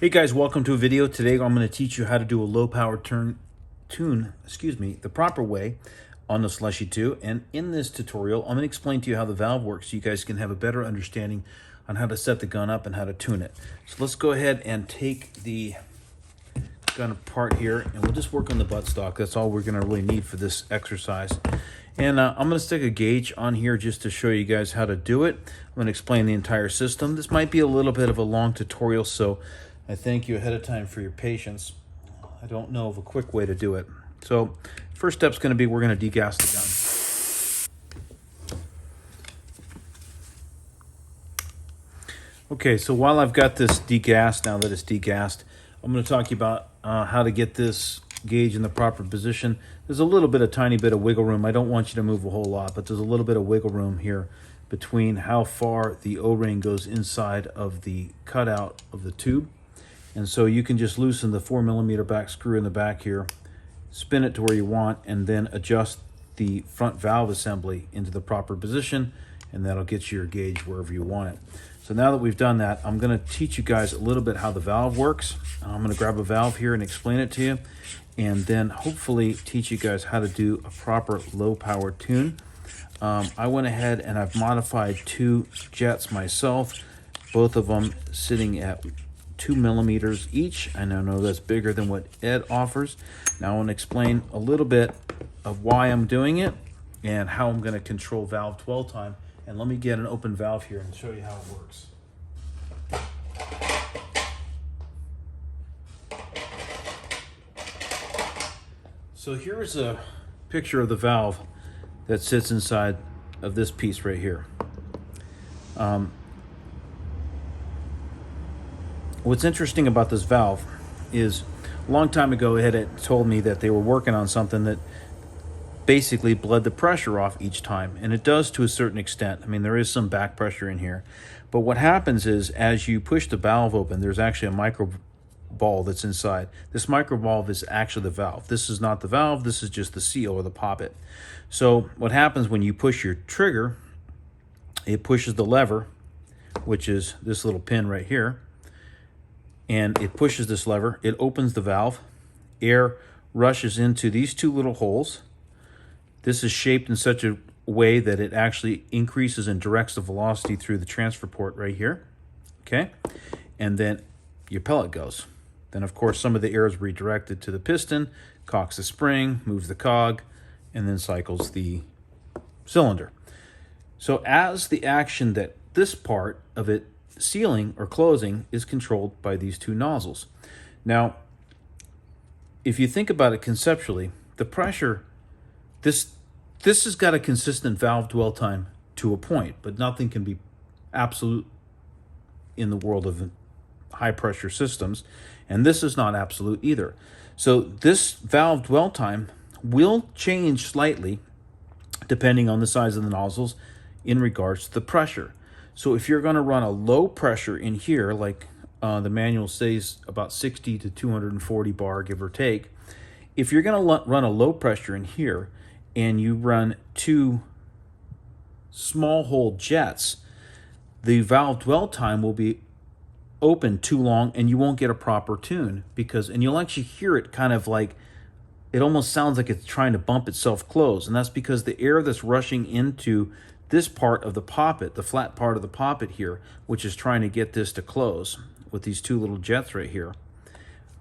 Hey guys, welcome to a video. Today I'm going to teach you how to do a low power tune the proper way on this Leshiy 2. And in this tutorial, I'm going to explain to you how the valve works so you guys can have a better understanding on how to set the gun up and how to tune it. So let's go ahead and take the gun apart here and we'll just work on the buttstock. That's all we're going to really need for this exercise. And I'm going to stick a gauge on here just to show you guys how to do it. I'm going to explain the entire system. This might be a little bit of a long tutorial, so I thank you ahead of time for your patience. I don't know of a quick way to do it. So first step's going to be we're going to degas the gun. Okay, so while I've got this degassed, now that it's degassed, I'm going to talk to you about how to get this gauge in the proper position. There's a little bit, a tiny bit of wiggle room. I don't want you to move a whole lot, but there's a little bit of wiggle room here between how far the O-ring goes inside of the cutout of the tube. And so you can just loosen the 4mm back screw in the back here, spin it to where you want, and then adjust the front valve assembly into the proper position, and that'll get you your gauge wherever you want it. So now that we've done that, I'm going to teach you guys a little bit how the valve works. I'm going to grab a valve here and explain it to you, and then hopefully teach you guys how to do a proper low power tune. I went ahead and I've modified two jets myself, both of them sitting at 2mm each. And I know that's bigger than what Ed offers. Now I want to explain a little bit of why I'm doing it and how I'm going to control valve dwell time. And let me get an open valve here and show you how it works. So here's a picture of the valve that sits inside of this piece right here. What's interesting about this valve is a long time ago it had told me that they were working on something that basically bled the pressure off each time, and it does to a certain extent. I mean, there is some back pressure in here, but what happens is as you push the valve open, there's actually a micro ball that's inside. This micro valve is actually the valve. This is not the valve, this is just the seal or the poppet. So what happens when you push your trigger, it pushes the lever, which is this little pin right here, and it pushes this lever, it opens the valve, air rushes into these two little holes. This is shaped in such a way that it actually increases and directs the velocity through the transfer port right here, okay? And then your pellet goes. Then of course some of the air is redirected to the piston, cocks the spring, moves the cog, and then cycles the cylinder. So as the action that this part of it sealing or closing is controlled by these two nozzles. Now, if you think about it conceptually, the pressure, this has got a consistent valve dwell time to a point, but nothing can be absolute in the world of high pressure systems, and this is not absolute either. So this valve dwell time will change slightly depending on the size of the nozzles in regards to the pressure. So if you're going to run a low pressure in here, like the manual says about 60 to 240 bar, give or take, if you're going to run a low pressure in here and you run two small hole jets, the valve dwell time will be open too long and you won't get a proper tune, and you'll actually hear it kind of like, it almost sounds like it's trying to bump itself close, and that's because the air that's rushing into this part of the poppet, the flat part of the poppet here, which is trying to get this to close with these two little jets right here,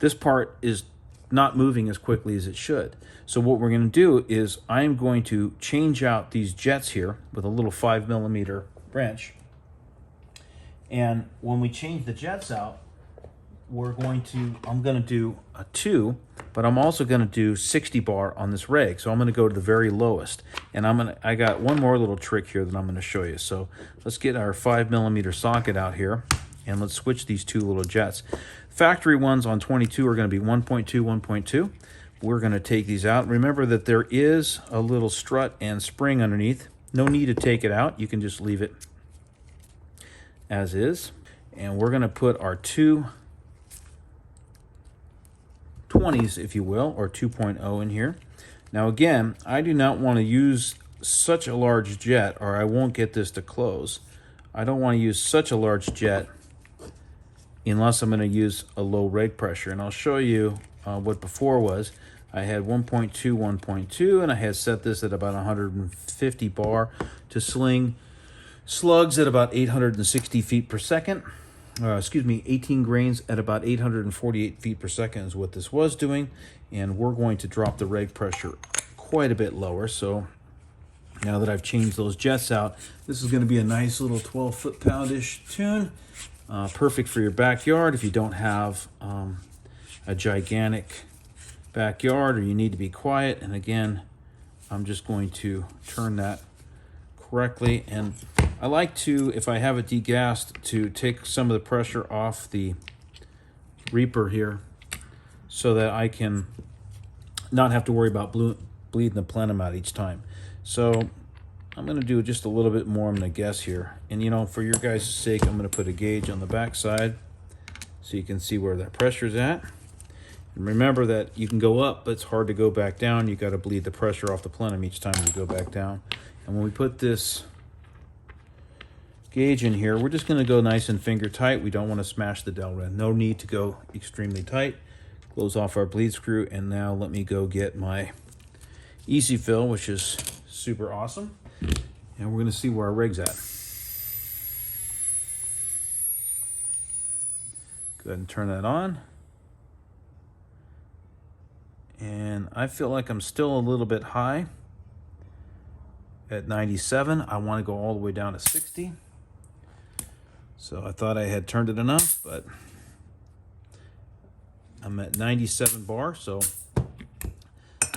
this part is not moving as quickly as it should. So what we're going to do is I'm going to change out these jets here with a little 5mm wrench. And when we change the jets out, I'm going to do a 2, but I'm also going to do 60 bar on this reg. So I'm going to go to the very lowest. And I got one more little trick here that I'm going to show you. So let's get our 5mm socket out here and let's switch these two little jets. Factory ones on 22 are going to be 1.2, 1.2. We're going to take these out. Remember that there is a little strut and spring underneath. No need to take it out. You can just leave it as is. And we're going to put our two 20s, if you will, or 2.0 in here. Now again, I do not want to use such a large jet or I won't get this to close. I don't want to use such a large jet unless I'm going to use a low reg pressure. And I'll show you what before was. I had 1.2, 1.2, and I had set this at about 150 bar to sling slugs at about 860 feet per second. 18 grains at about 848 feet per second is what this was doing. And we're going to drop the reg pressure quite a bit lower. So now that I've changed those jets out, this is going to be a nice little 12 foot-pound-ish tune. Perfect for your backyard if you don't have a gigantic backyard or you need to be quiet. And again, I'm just going to turn that correctly. And I like to, if I have it degassed, to take some of the pressure off the Reaper here so that I can not have to worry about bleeding the plenum out each time. So I'm going to do just a little bit more. I'm going to guess here. And you know, for your guys' sake, I'm going to put a gauge on the back side so you can see where that pressure is at. And remember that you can go up, but it's hard to go back down. You got to bleed the pressure off the plenum each time you go back down. And when we put this gauge in here, we're just going to go nice and finger tight. We don't want to smash the dowel ring. No need to go extremely tight. Close off our bleed screw, and now let me go get my easy fill, which is super awesome. And we're going to see where our rig's at. Go ahead and turn that on. And I feel like I'm still a little bit high at 97. I want to go all the way down to 60. So I thought I had turned it enough, but I'm at 97 bar. So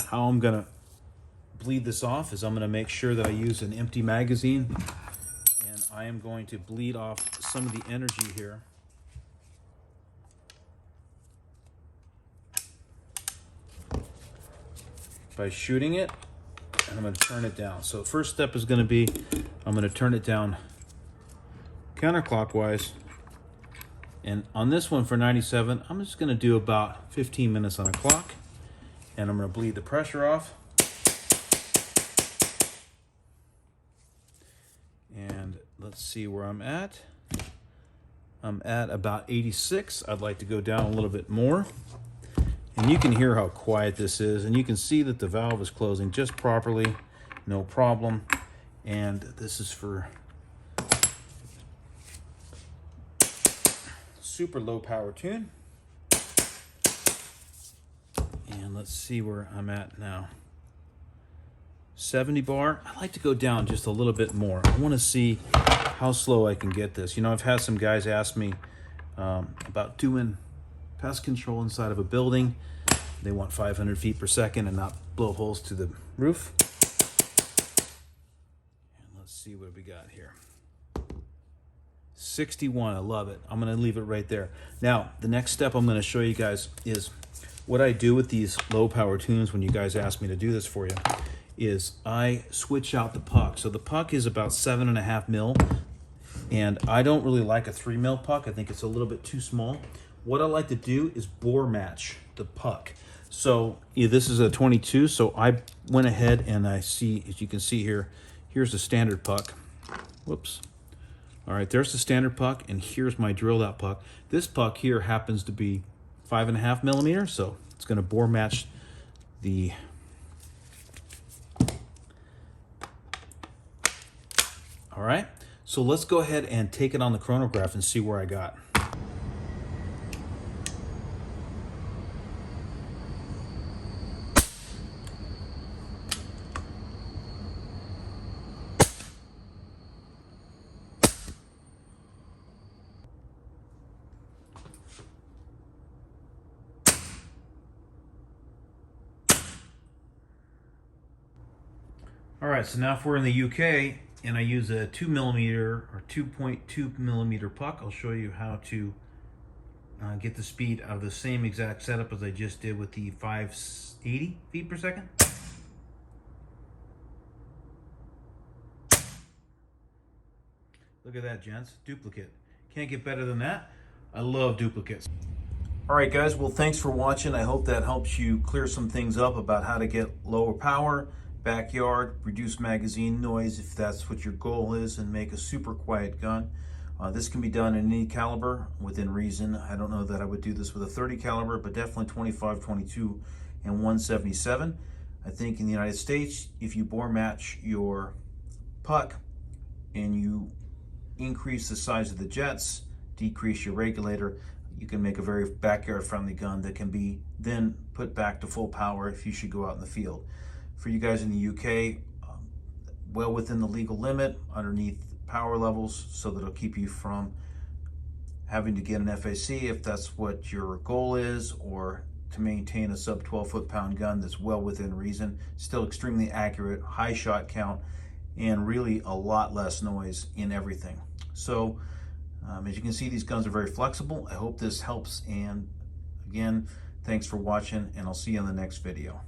how I'm going to bleed this off is I'm going to make sure that I use an empty magazine, and I am going to bleed off some of the energy here. By shooting it, and I'm going to turn it down. So first step is going to be, I'm going to turn it down counterclockwise. And on this one for 97, I'm just going to do about 15 minutes on a clock. And I'm going to bleed the pressure off. And let's see where I'm at. I'm at about 86. I'd like to go down a little bit more. And you can hear how quiet this is, and you can see that the valve is closing just properly, no problem. And this is for super low power tune. And let's see where I'm at now. 70 bar. I like to go down just a little bit more. I want to see how slow I can get this. You know, I've had some guys ask me about doing pest control inside of a building. They want 500 feet per second and not blow holes to the roof. And let's see what we got here. 61, I love it. I'm going to leave it right there. Now, the next step I'm going to show you guys is what I do with these low power tunes when you guys ask me to do this for you, is I switch out the puck. So the puck is about 7.5 mil, and I don't really like a 3 mil puck. I think it's a little bit too small. What I like to do is bore match the puck. So yeah, this is a 22, so I went ahead and I see, as you can see here, here's the standard puck. Whoops. All right, there's the standard puck, and here's my drilled out puck. This puck here happens to be 5.5 millimeters, so it's going to bore match the all right. So let's go ahead and take it on the chronograph and see where I got. All right, so now if we're in the UK and I use a 2 millimeter or 2.2 millimeter puck, I'll show you how to get the speed out of the same exact setup as I just did with the 580 feet per second. Look at that, gents. Duplicate. Can't get better than that. I love duplicates. All right, guys. Well, thanks for watching. I hope that helps you clear some things up about how to get lower power, backyard, reduce magazine noise if that's what your goal is, and make a super quiet gun. This can be done in any caliber within reason. I don't know that I would do this with a 30 caliber, but definitely 25, 22, and 177. I think in the United States, if you bore match your puck and you increase the size of the jets, decrease your regulator, you can make a very backyard friendly gun that can be then put back to full power if you should go out in the field. For you guys in the UK, well within the legal limit, underneath power levels, so that it'll keep you from having to get an FAC if that's what your goal is, or to maintain a sub 12 foot-pound gun that's well within reason, still extremely accurate, high shot count, and really a lot less noise in everything. So as you can see, these guns are very flexible. I hope this helps, and again, thanks for watching, and I'll see you in the next video.